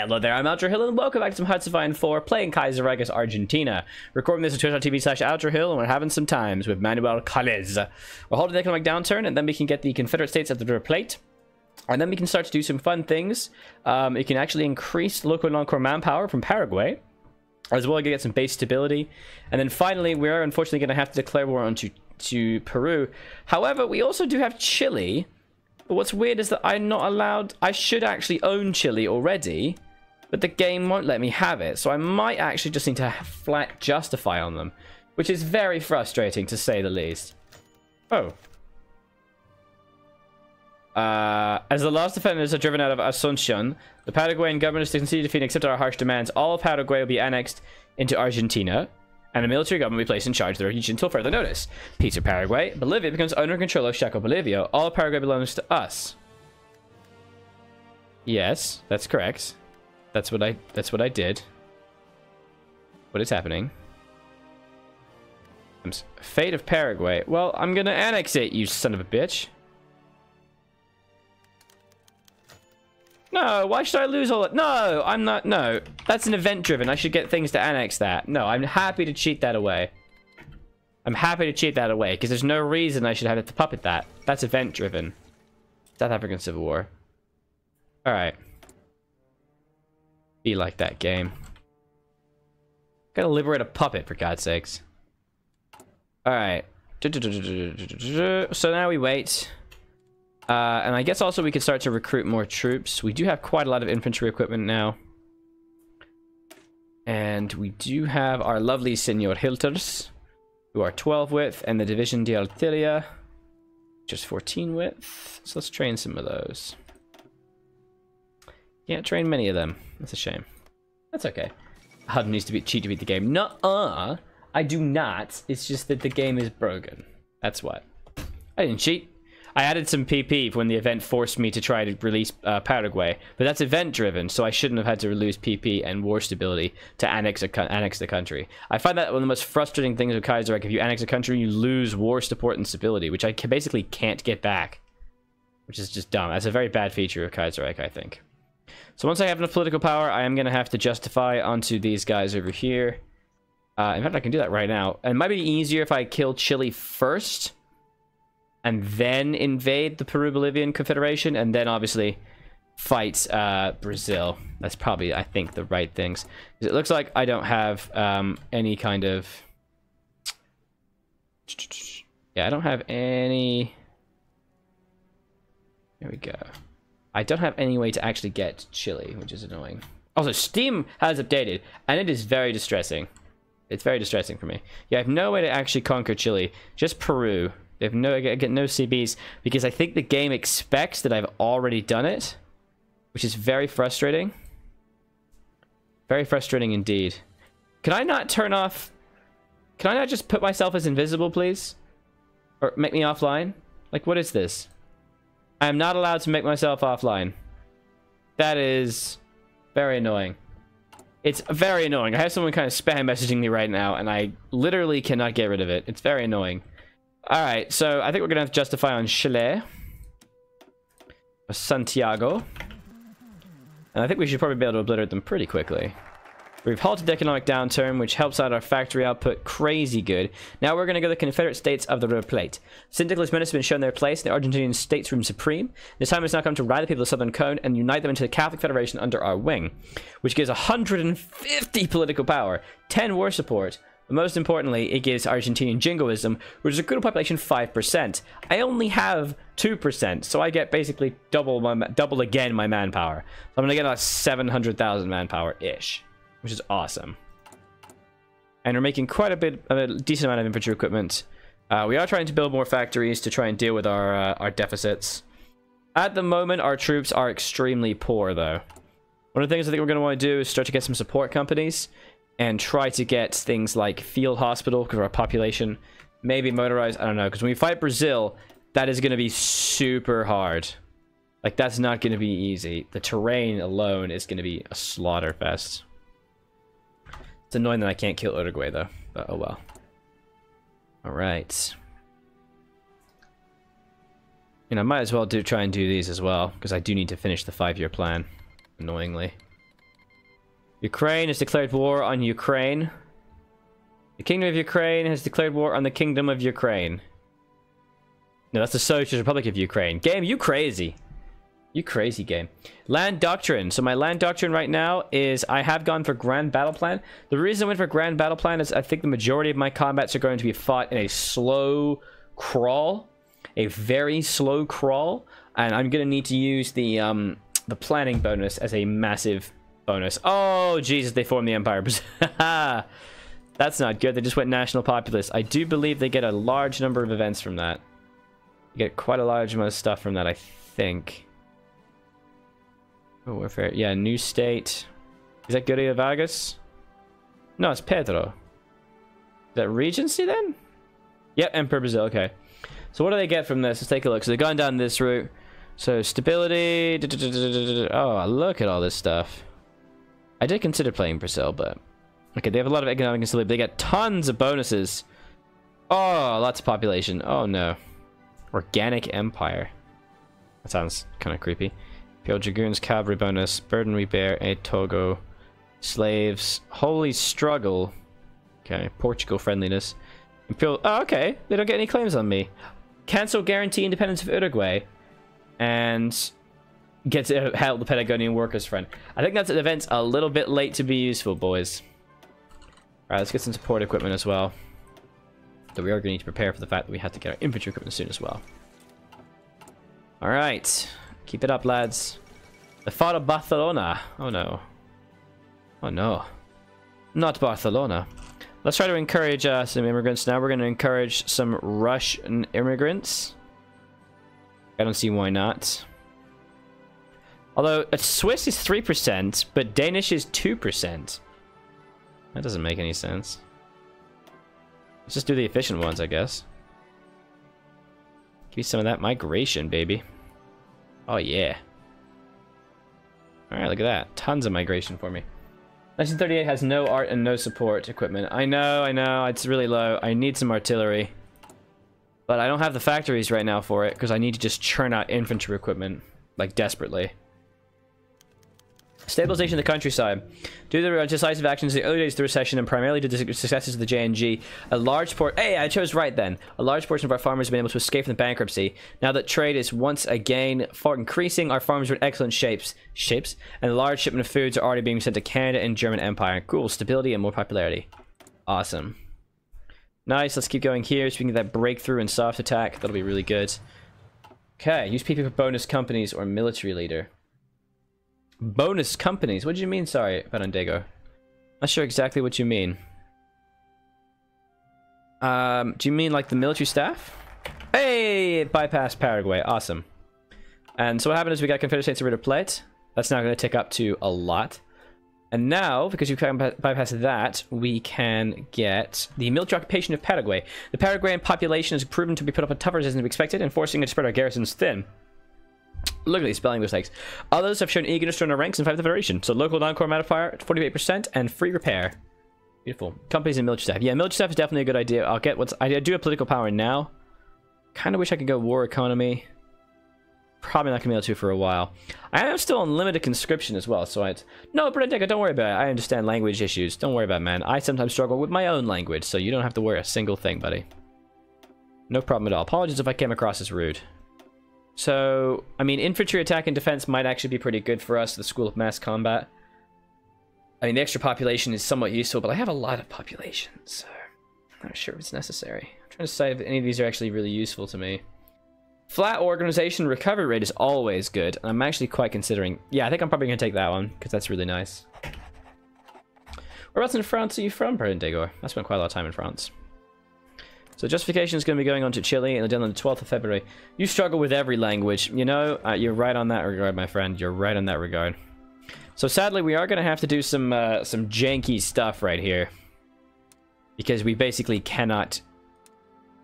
Hello there, I'm Hill, and welcome back to some Hearts of Iron IV, playing Kaiserreich as Argentina. Recording this at twitch.tv/Hill, and we're having some times with Manuel Calles. We're holding the economic downturn, and then we can get the Confederate States at the River Plate. And then we can start to do some fun things. It can actually increase local non-core manpower from Paraguay, as well as get some base stability. And then finally, we are unfortunately going to have to declare war on to Peru. However, we also do have Chile. But what's weird is that I'm not allowed... I should actually own Chile already, but the game won't let me have it. So I might actually just need to flat justify on them, which is very frustrating to say the least. Oh. As the last defenders are driven out of Asunción, the Paraguayan government is to concede defeat and accept our harsh demands. All of Paraguay will be annexed into Argentina, and a military government will be placed in charge of the region until further notice. Peace of Paraguay. Bolivia becomes owner and control of Chaco Bolivia. All of Paraguay belongs to us. Yes, that's correct. That's what I did. What is happening? Fate of Paraguay. Well, I'm gonna annex it, you son of a bitch. No, why should I lose all that? No, I'm not. No, that's an event driven. I should get things to annex that. No, I'm happy to cheat that away. I'm happy to cheat that away because there's no reason I should have to puppet that. That's event driven. South African Civil War. All right. Be like that game. Gotta liberate a puppet for God's sakes. All right. So now we wait. And I guess also we could start to recruit more troops. We do have quite a lot of infantry equipment now. And we do have our lovely Senor Hilters, who are 12 width, and the Division de Artilleria, just 14 width. So let's train some of those. Can't train many of them. That's a shame. That's okay. HUD needs to cheat to beat the game. Nuh-uh. I do not. It's just that the game is broken. That's what. I didn't cheat. I added some PP when the event forced me to try to release Paraguay, but that's event-driven, so I shouldn't have had to lose PP and war stability to annex the country. I find that one of the most frustrating things with Kaiserreich. If you annex a country, you lose war support and stability, which I basically can't get back, which is just dumb. That's a very bad feature of Kaiserreich, I think. So once I have enough political power, I am going to have to justify onto these guys over here. In fact, I can do that right now. It might be easier if I kill Chile first, and then invade the Peru-Bolivian Confederation, and then obviously fight Brazil. That's probably, I think, the right things. It looks like I don't have any kind of... Yeah, I don't have any... There we go. I don't have any way to actually get Chile, which is annoying. Also, Steam has updated, and it is very distressing. It's very distressing for me. Yeah, I have no way to actually conquer Chile. Just Peru. I get no CBs because I think the game expects that I've already done it, which is very frustrating. Very frustrating indeed. Can I not turn off... Can I not just put myself as invisible, please? Or make me offline? Like, what is this? I am not allowed to make myself offline. That is very annoying. It's very annoying. I have someone kind of spam messaging me right now, and I literally cannot get rid of it. It's very annoying. Alright, so I think we're going to have to justify on Chile. Or Santiago. And I think we should probably be able to obliterate them pretty quickly. We've halted the economic downturn, which helps out our factory output crazy good. Now we're going to go to the Confederate States of the River Plate. Syndicalist men have been shown their place. The Argentinian states reign supreme. This time it's now come to rally the people of the Southern Cone and unite them into the Catholic Federation under our wing, which gives 150 political power, 10 war support. But most importantly, it gives Argentinian jingoism, which is a good population 5%. I only have 2%, so I get basically double again my manpower. So I'm gonna get like 700,000 manpower-ish, which is awesome. And we're making quite a decent amount of infantry equipment. We are trying to build more factories to try and deal with our deficits. At the moment, our troops are extremely poor, though. One of the things I think we're going to want to do is start to get some support companies and try to get things like field hospital because our population, maybe motorized, I don't know, because when we fight Brazil, that is going to be super hard. Like, that's not going to be easy. The terrain alone is going to be a slaughter fest. It's annoying that I can't kill Uruguay, though, but oh well. Alright. You know, I might as well try and do these as well, because I do need to finish the 5-year plan, annoyingly. Ukraine has declared war on Ukraine. The Kingdom of Ukraine has declared war on the Kingdom of Ukraine. No, that's the Socialist Republic of Ukraine. Game, you crazy. You crazy game. Land Doctrine. So my land doctrine right now is I have gone for Grand Battle Plan. The reason I went for Grand Battle Plan is I think the majority of my combats are going to be fought in a slow crawl. A very slow crawl. And I'm going to need to use the planning bonus as a massive bonus. Oh, Jesus, they formed the Empire. That's not good. They just went National Populist. I do believe they get a large number of events from that. You get quite a large amount of stuff from that, I think. Oh, warfare. Yeah, new state. Is that Guerrilla Vargas? No, it's Pedro. Is that Regency then? Yep, Emperor Brazil. Okay. So what do they get from this? Let's take a look. So they've gone down this route. So stability. Oh, look at all this stuff. I did consider playing Brazil, but... Okay, they have a lot of economic instability. They get tons of bonuses. Oh, lots of population. Oh, no. Organic Empire. That sounds kind of creepy. Imperial Dragoons, Cavalry bonus, Burden we bear, a Togo, Slaves, Holy Struggle. Okay, Portugal friendliness. Imperial. Oh, okay. They don't get any claims on me. Cancel guarantee independence of Uruguay, and get to help the Patagonian Workers Front. I think that's an event's a little bit late to be useful, boys. All right, let's get some support equipment as well. So we are going to need to prepare for the fact that we have to get our infantry equipment soon as well. Alright. Keep it up, lads. The fall of Barcelona. Oh no. Oh no. Not Barcelona. Let's try to encourage some immigrants now. We're going to encourage some Russian immigrants. I don't see why not. Although, Swiss is 3%, but Danish is 2%. That doesn't make any sense. Let's just do the efficient ones, I guess. Give me some of that migration, baby. Oh, yeah. Alright, look at that. Tons of migration for me. 1938 has no art and no support equipment. I know, it's really low. I need some artillery. But I don't have the factories right now for it, because I need to just churn out infantry equipment. Like, desperately. Stabilization of the countryside. Due to the decisive actions in the early days of the recession and primarily due to the successes of the JNG, a large Hey, I chose right then. A large portion of our farmers have been able to escape from the bankruptcy. Now that trade is once again far increasing, our farmers are in excellent shapes, and a large shipment of foods are already being sent to Canada and German Empire. Cool, stability and more popularity. Awesome. Nice, let's keep going here so we can get that breakthrough and soft attack. That'll be really good. Okay, use PP for bonus companies or military leader. Bonus companies? What do you mean, sorry, Fernandego? Not sure exactly what you mean. Do you mean like the military staff? Hey! Bypass Paraguay. Awesome. And so what happened is we got Confederate States of River Plate. That's now going to tick up to a lot. And now, because you can bypass that, we can get the military occupation of Paraguay. The Paraguayan population has proven to be put up on tougher resistance than we expected, and forcing it to spread our garrisons thin. Look at these spelling mistakes. Others have shown eagerness to join our ranks and fight the Federation. So local non-core modifier, 48%, and free repair. Beautiful. Companies and military staff. Yeah, military staff is definitely a good idea. I'll get I do have political power now. Kind of wish I could go war economy. Probably not going to be able to for a while. I am still on limited conscription as well, so No, Brendeka, don't worry about it. I understand language issues. Don't worry about it, man. I sometimes struggle with my own language, so you don't have to worry a single thing, buddy. No problem at all. Apologies if I came across as rude. So, I mean, infantry attack and defense might actually be pretty good for us, the School of Mass Combat. I mean, the extra population is somewhat useful, but I have a lot of population, so I'm not sure if it's necessary. I'm trying to decide if any of these are actually really useful to me. Flat organization recovery rate is always good, and I'm actually quite considering... Yeah, I think I'm probably going to take that one, because that's really nice. Whereabouts in France are you from, Brendego? I spent quite a lot of time in France. So justification is going to be going on to Chile and then on the 12th of February. You struggle with every language, you know? You're right on that regard, my friend. You're right on that regard. So sadly, we are going to have to do some janky stuff right here. Because we basically cannot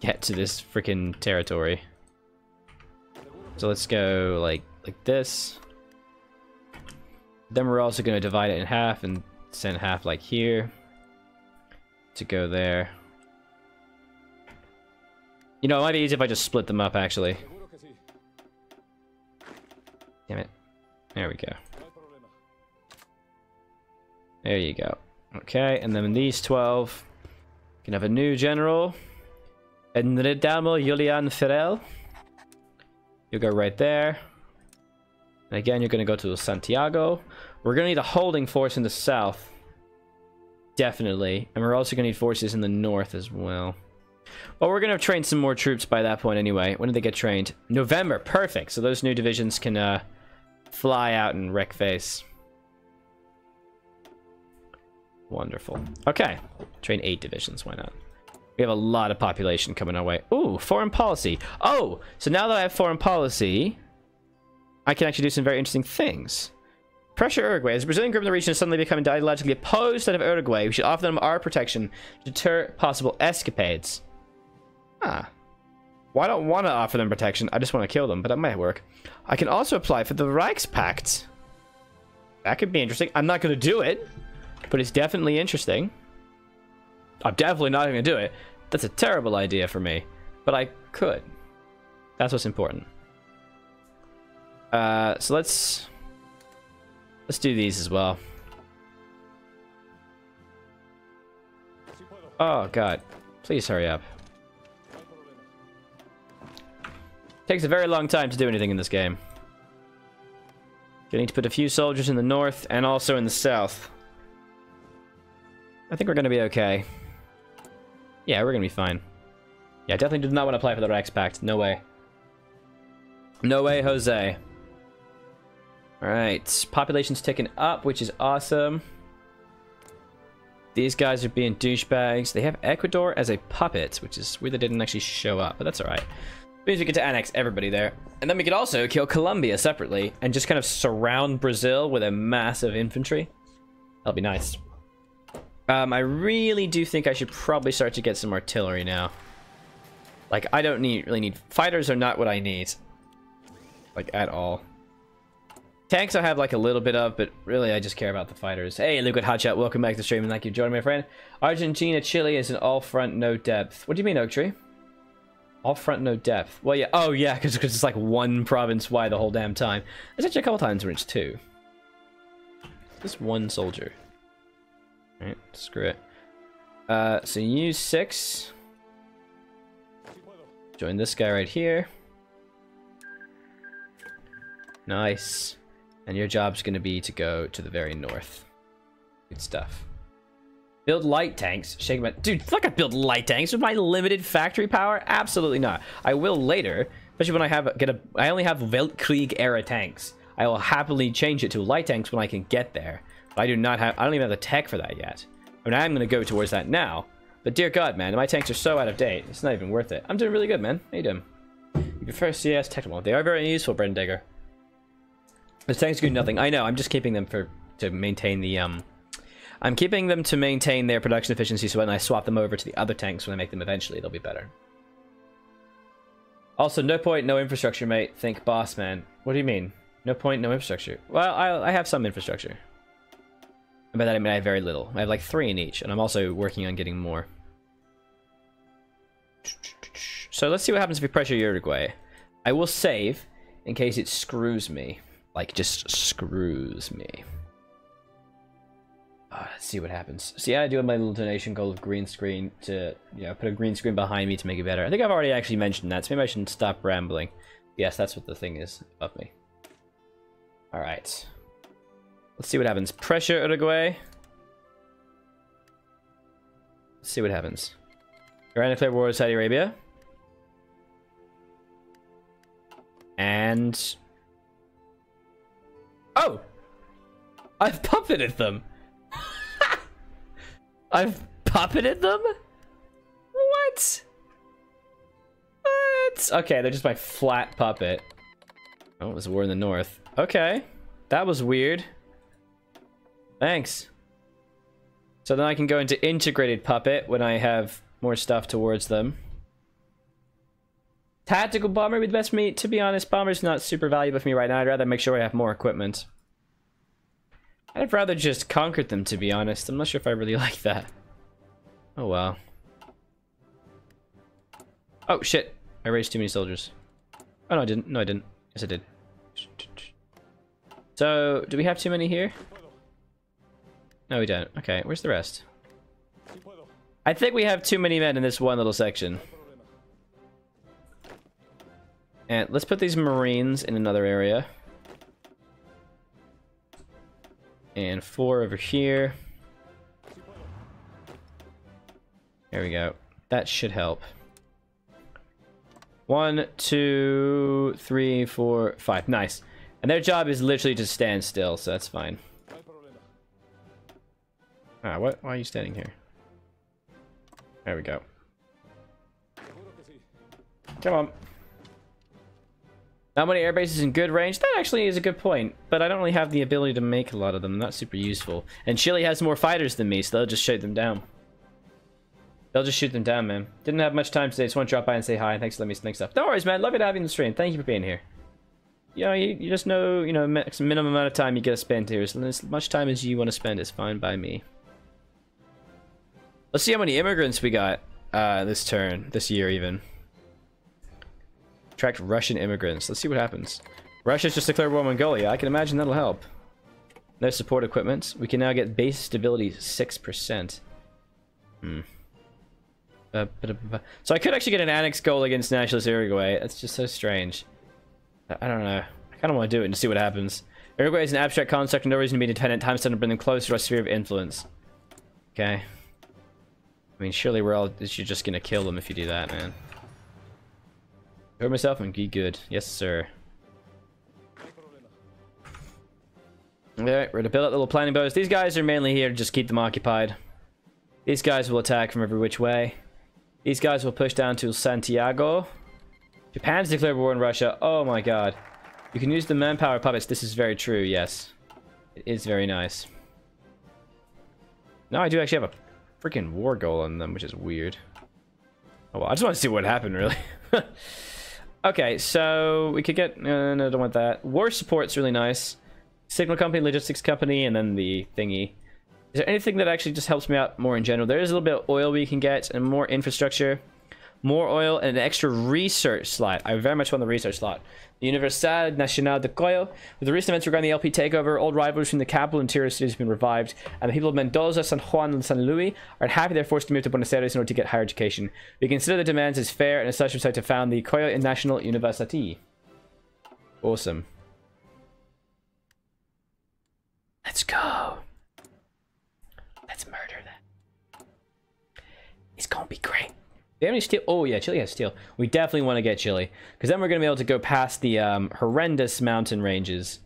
get to this freaking territory. So let's go like this. Then we're also going to divide it in half and send half like here. To go there. You know, it might be easy if I just split them up, actually. Damn it. There we go. There you go. Okay, and then these 12 can have a new general. Enredamo Julian Ferrell. You'll go right there. And again, you're going to go to Santiago. We're going to need a holding force in the south. Definitely. And we're also going to need forces in the north as well. Well, we're going to train some more troops by that point anyway. When did they get trained? November. Perfect. So those new divisions can fly out and wreck face. Wonderful. Okay. Train 8 divisions. Why not? We have a lot of population coming our way. Ooh, foreign policy. Oh, so now that I have foreign policy, I can actually do some very interesting things. Pressure Uruguay. As a Brazilian group in the region is suddenly becoming ideologically opposed to that of Uruguay, we should offer them our protection to deter possible escapades. Ah. Well, I don't want to offer them protection. I just want to kill them, but that might work. I can also apply for the Reichspakt. That could be interesting. I'm not going to do it, but it's definitely interesting. I'm definitely not going to do it. That's a terrible idea for me, but I could. That's what's important. So let's do these as well. Oh god, please hurry up. Takes a very long time to do anything in this game. Gonna need to put a few soldiers in the north and also in the south. I think we're gonna be okay. Yeah, we're gonna be fine. Yeah, I definitely do not want to apply for the Reichspakt. No way. No way, Jose. Alright, population's ticking up, which is awesome. These guys are being douchebags. They have Ecuador as a puppet, which is weird they didn't actually show up, but that's alright. Means we get to annex everybody there. And then we could also kill Colombia separately and just kind of surround Brazil with a massive infantry. That'll be nice. I really do think I should probably start to get some artillery now. Like, I don't really need... Fighters are not what I need. Like, at all. Tanks I have, like, a little bit of, but really I just care about the fighters. Hey, Liquid Hotshot, welcome back to the stream and thank you for joining, my friend. Argentina, Chile is an all-front, no depth. What do you mean, Oak Tree? All-front, no depth. Well, yeah. Oh, yeah, because it's like one province wide the whole damn time. There's actually a couple times where it's two. Just one soldier. Alright, screw it. So use 6. Join this guy right here. Nice. And your job's gonna be to go to the very north. Good stuff. Build light tanks. Shake my... Dude, fuck, I build light tanks with my limited factory power? Absolutely not. I will later, especially when I only have Weltkrieg era tanks. I will happily change it to light tanks when I can get there. But I don't even have the tech for that yet. I mean, I'm going to go towards that now. But dear God, man, my tanks are so out of date. It's not even worth it. I'm doing really good, man. How you doing? You prefer CS technical. They are very useful, Brendan Digger. The tanks do nothing. I know, I'm just keeping them to maintain the, I'm keeping them to maintain their production efficiency so when I swap them over to the other tanks when I make them eventually, they'll be better. Also, no point, no infrastructure, mate. Think boss, man. What do you mean? No point, no infrastructure. Well, I have some infrastructure. And by that I mean I have very little. I have like 3 in each, and I'm also working on getting more. So let's see what happens if we pressure Uruguay. I will save in case it screws me. Like, just screws me. Let's see what happens. See, I do have my little donation goal of green screen to, you know, put a green screen behind me to make it better. I think I've already actually mentioned that, so maybe I shouldn't stop rambling. Yes, that's what the thing is above me. Alright. Let's see what happens. Pressure Uruguay. Let's see what happens. Iran declared war with Saudi Arabia. And... Oh! I've puppeted them! I've puppeted them? What? What? Okay, they're just my flat puppet. Oh, it was a war in the north. Okay. That was weird. Thanks. So then I can go into integrated puppet when I have more stuff towards them. Tactical bomber would be the best for me. To be honest, bomber's not super valuable for me right now. I'd rather make sure I have more equipment. I'd rather just conquer them, to be honest. I'm not sure if I really like that. Oh, wow. Oh, shit. I raised too many soldiers. Oh, no, I didn't. No, I didn't. Yes, I did. So, do we have too many here? No, we don't. Okay, where's the rest? I think we have too many men in this one little section. And let's put these Marines in another area. And 4 over here. There we go. That should help. 1, 2, 3, 4, 5. Nice. And their job is literally to stand still, so that's fine. Ah, what? Why are you standing here? There we go. Come on. Not many air bases in good range. That actually is a good point, but I don't really have the ability to make a lot of them. Not super useful. And Chile has more fighters than me, so they'll just shoot them down. They'll just shoot them down, man. Didn't have much time today. Just want to drop by and say hi. Thanks for letting me make stuff. No worries, man. Love it having you on the stream. Thank you for being here. You know, you just know, you know, minimum amount of time you get to spend here. So as much time as you want to spend is fine by me. Let's see how many immigrants we got this year even. Attract Russian immigrants. Let's see what happens. Russia's just declared war on Mongolia. I can imagine that'll help. No support equipment. We can now get base stability 6%. So I could actually get an annex goal against Nationalist Uruguay. That's just so strange. I don't know. I kind of want to do it and see what happens. Uruguay is an abstract concept, no reason to be independent. Time to bring them closer to our sphere of influence. Okay. I mean, surely you're just gonna kill them if you do that, man. Hurt myself and be good. Yes, sir. Alright, we're gonna build up little planning boats. These guys are mainly here to just keep them occupied. These guys will attack from every which way. These guys will push down to Santiago. Japan's declared war on Russia. Oh my god. You can use the manpower puppets. This is very true, yes. It is very nice. Now I do actually have a freaking war goal on them, which is weird. Oh well, I just want to see what happened, really. Okay, so we could get... no, don't want that. War support's really nice. Signal company, logistics company, and then the thingy. Is there anything that actually just helps me out more in general? There is a little bit of oil we can get, and more infrastructure. More oil and an extra research slot. I very much want the research slot. The Universidad Nacional de Coyo. With the recent events regarding the LP takeover, old rivalries between the capital and interior cities have been revived, and the people of Mendoza, San Juan, and San Luis are happy they're forced to move to Buenos Aires in order to get higher education. We consider the demands as fair, and as such, we decide to found the Coyo National University. Awesome. Let's go. Let's murder that. It's gonna be great. Do they have any steel? Oh yeah, Chile has steel. We definitely want to get Chile, because then we're going to be able to go past the horrendous mountain ranges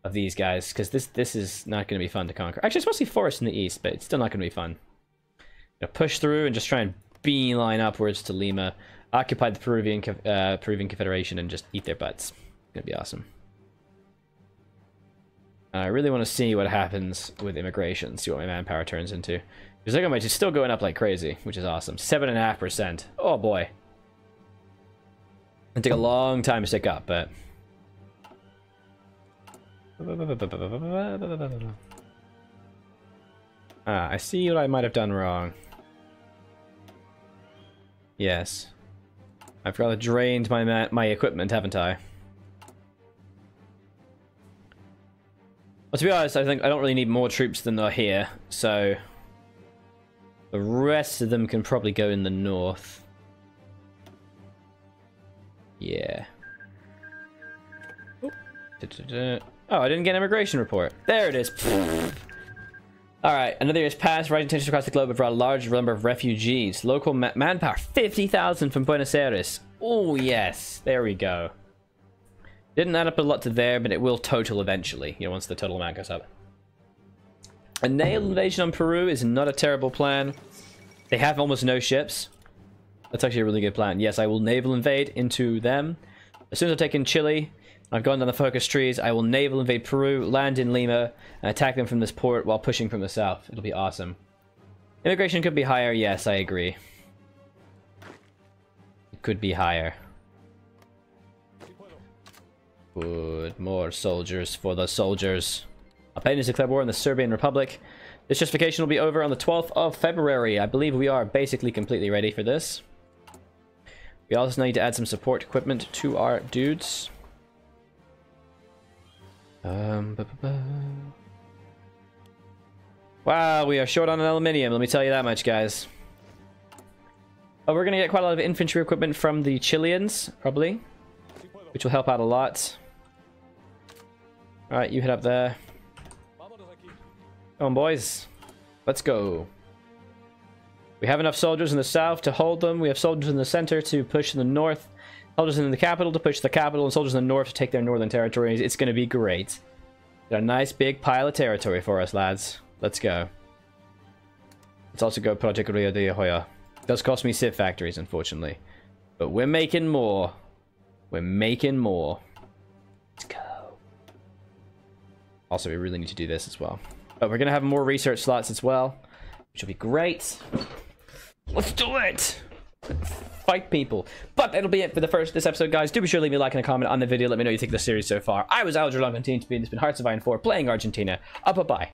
of these guys, because this is not going to be fun to conquer. Actually, it's mostly forest in the east, but it's still not going to be fun. Push through and just try and beeline upwards to Lima, occupy the Peruvian Confederation, and just eat their butts. It's going to be awesome. I really want to see what happens with immigration, see what my manpower turns into. Because they're going to be still going up like crazy, which is awesome. 7.5%. Oh boy. It'll take a long time to stick up, but... I see what I might have done wrong. Yes. I've rather drained my equipment, haven't I? Well, to be honest, I think I don't really need more troops than are here, so... The rest of them can probably go in the north. Yeah. Oh, I didn't get an immigration report. There it is. Alright, another year's passed. Rising tensions across the globe have brought a large number of refugees. Local manpower, 50,000 from Buenos Aires. Oh, yes. There we go. Didn't add up a lot to there, but it will total eventually, you know, once the total amount goes up. A naval invasion on Peru is not a terrible plan. They have almost no ships. That's actually a really good plan. Yes, I will naval invade into them. As soon as I've taken Chile, I've gone down the focus trees, I will naval invade Peru, land in Lima, and attack them from this port while pushing from the south. It'll be awesome. Immigration could be higher. Yes, I agree. It could be higher. Good. More soldiers for the soldiers. Albania has declared war on the Serbian Republic. This justification will be over on the 12th of February. I believe we are basically completely ready for this. We also need to add some support equipment to our dudes. One Wow, we are short on aluminium, let me tell you that much, guys. Oh, we're gonna get quite a lot of infantry equipment from the Chileans, probably, which will help out a lot. Alright, you head up there. Come on, boys. Let's go. We have enough soldiers in the south to hold them. We have soldiers in the center to push in the north. Soldiers in the capital to push the capital. And soldiers in the north to take their northern territories. It's going to be great. Got a nice big pile of territory for us, lads. Let's go. Let's also go Project Rio de Hoya. It does cost me Civ factories, unfortunately. But we're making more. We're making more. Let's go. Also, we really need to do this as well. But we're going to have more research slots as well, which will be great. Let's do it! Fight people. But that'll be it for this episode, guys. Do be sure to leave me a like and a comment on the video. Let me know what you think of the series so far. I was Alger Long, and it's been Hearts of Iron IV playing Argentina. Bye-bye.